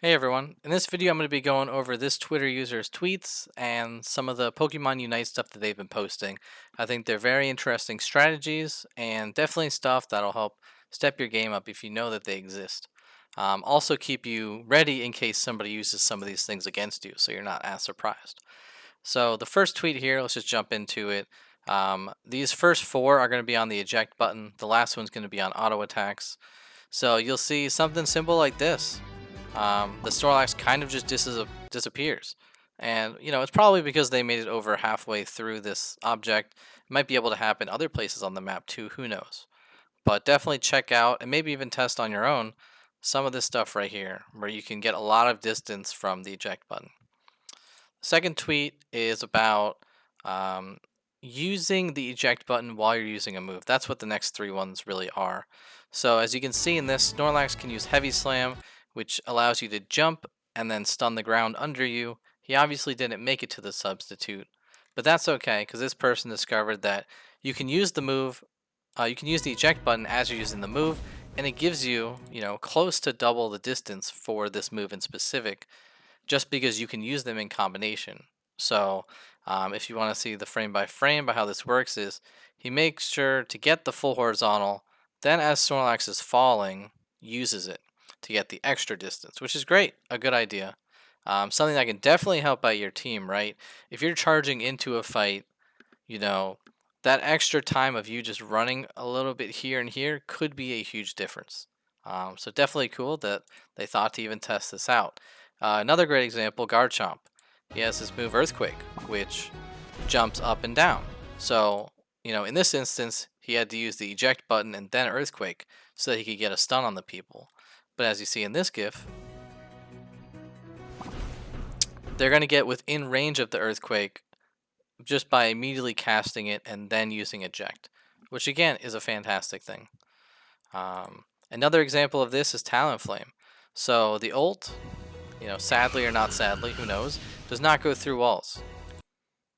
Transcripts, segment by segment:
Hey everyone, in this video I'm going to be going over this Twitter user's tweets and some of the Pokemon Unite stuff that they've been posting. I think they're very interesting strategies and definitely stuff that'll help step your game up if you know that they exist. Also keep you ready in case somebody uses some of these things against you so you're not as surprised. So the first tweet here, let's just jump into it. These first four are going to be on the eject button. The last one's going to be on auto attacks. So you'll see something simple like this. The Snorlax kind of just disappears. And, it's probably because they made it over halfway through this object. It might be able to happen other places on the map too, who knows. But definitely check out and maybe even test on your own some of this stuff right here, where you can get a lot of distance from the eject button. Second tweet is about using the eject button while you're using a move. That's what the next three ones really are. So as you can see in this, Snorlax can use Heavy Slam, which allows you to jump and then stun the ground under you. He obviously didn't make it to the substitute, but that's okay because this person discovered that you can use the move, you can use the eject button as you're using the move, and it gives you, close to double the distance for this move in specific, just because you can use them in combination. So if you want to see the frame by frame by how this works is he makes sure to get the full horizontal, then as Snorlax is falling, uses it to get the extra distance, which is great, a good idea. Something that can definitely help out your team, right? If you're charging into a fight, you know, that extra time of you just running a little bit here and here could be a huge difference. So definitely cool that they thought to even test this out. Another great example, Garchomp. He has this move Earthquake, which jumps up and down. So, in this instance, he had to use the eject button and then Earthquake so that he could get a stun on the people. But as you see in this GIF, they're going to get within range of the Earthquake just by immediately casting it and then using eject, which again is a fantastic thing. Another example of this is Talonflame. So the ult, sadly or not sadly, who knows, does not go through walls.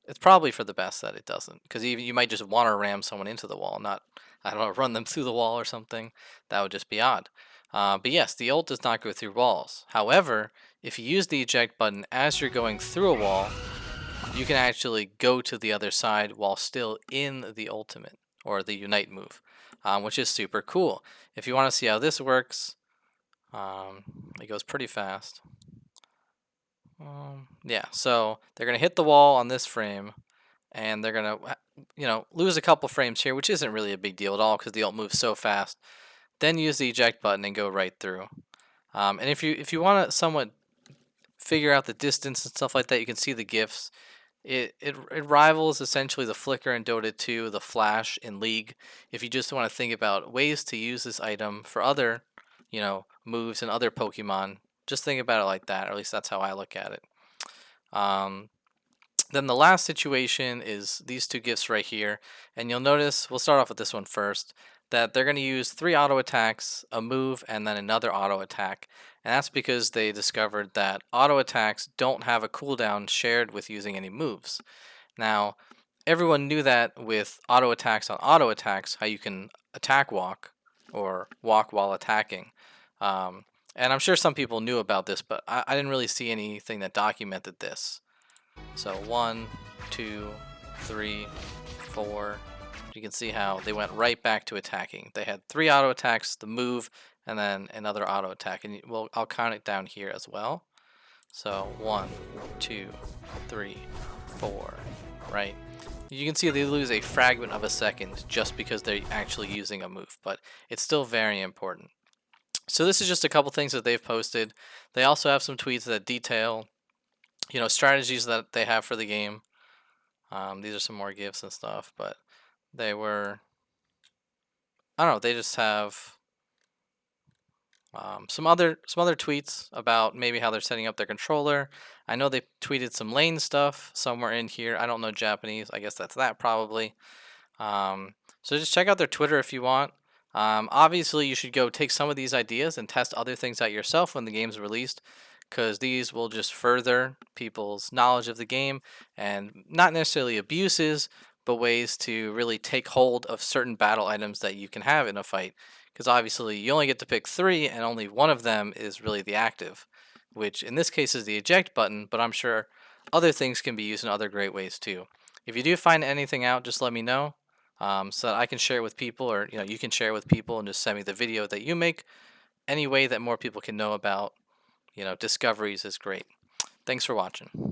It's probably for the best that it doesn't, because even you might just want to ram someone into the wall, not, I don't know, run them through the wall or something. That would just be odd. But yes, the ult does not go through walls. However, if you use the eject button as you're going through a wall, you can actually go to the other side while still in the ultimate or the unite move, which is super cool. If you want to see how this works, it goes pretty fast. Yeah, so they're going to hit the wall on this frame, and they're going to, lose a couple frames here, which isn't really a big deal at all because the ult moves so fast. Then use the eject button and go right through. And if you want to somewhat figure out the distance and stuff like that, you can see the GIFs. It rivals essentially the Flicker in Dota 2, the Flash in League. If you just want to think about ways to use this item for other, moves and other Pokemon, just think about it like that, or at least that's how I look at it. Then the last situation is these two GIFs right here, and you'll notice, we'll start off with this one first, that they're going to use 3 auto attacks, a move, and then another auto attack. And that's because they discovered that auto attacks don't have a cooldown shared with using any moves. Now, everyone knew that with auto attacks on auto attacks, how you can attack walk or walk while attacking. And I'm sure some people knew about this, but I didn't really see anything that documented this. So 1, 2, 3, 4. You can see how they went right back to attacking. They had 3 auto attacks, the move, and then another auto attack. And I'll count it down here as well. So 1, 2, 3, 4, right? You can see they lose a fragment of a second just because they're actually using a move, but it's still very important. So this is just a couple things that they've posted. They also have some tweets that detail, strategies that they have for the game. These are some more GIFs and stuff, but they were, I don't know, they just have some other tweets about maybe how they're setting up their controller. I know they tweeted some lane stuff somewhere in here. I don't know Japanese. I guess that's that probably. So just check out their Twitter if you want. Obviously, you should go take some of these ideas and test other things out yourself when the game's released, because these will just further people's knowledge of the game, and not necessarily abuses, but ways to really take hold of certain battle items that you can have in a fight. Because obviously, you only get to pick 3, and only one of them is really the active. which in this case is the eject button, but I'm sure other things can be used in other great ways too. If you do find anything out, just let me know, so that I can share it with people, or you can share it with people and just send me the video that you make. Any way that more people can know about discoveries is great. Thanks for watching.